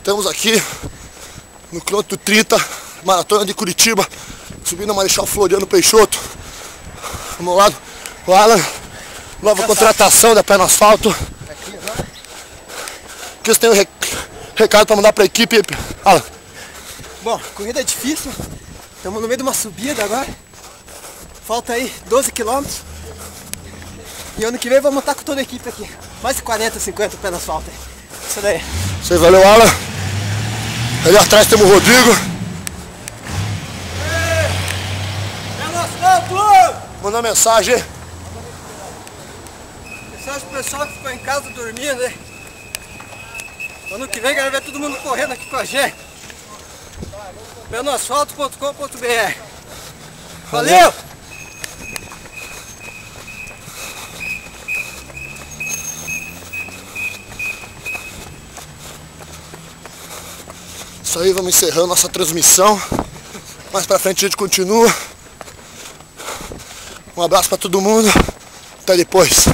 Estamos aqui no quilômetro 30, Maratona de Curitiba, subindo a Marechal Floriano Peixoto. Vamos lá, o Alan, nova contratação da Pé no Asfalto. O que você tem um recado para mandar para a equipe, Alan? Bom, corrida é difícil, estamos no meio de uma subida agora, falta aí 12 km e ano que vem vamos estar com toda a equipe aqui, mais de 40, 50 Pé no Asfalto. Isso daí. Isso aí, valeu, Alan. Ali atrás temos o Rodrigo. Pé no Asfalto! Mandando mensagem. Mensagem pro pessoal que ficou em casa dormindo, hein? Ano que vem quero ver todo mundo correndo aqui com a gente. Penoasfalto.com.br. Valeu! Isso aí, vamos encerrando nossa transmissão. Mais pra frente a gente continua. Um abraço pra todo mundo. Até depois.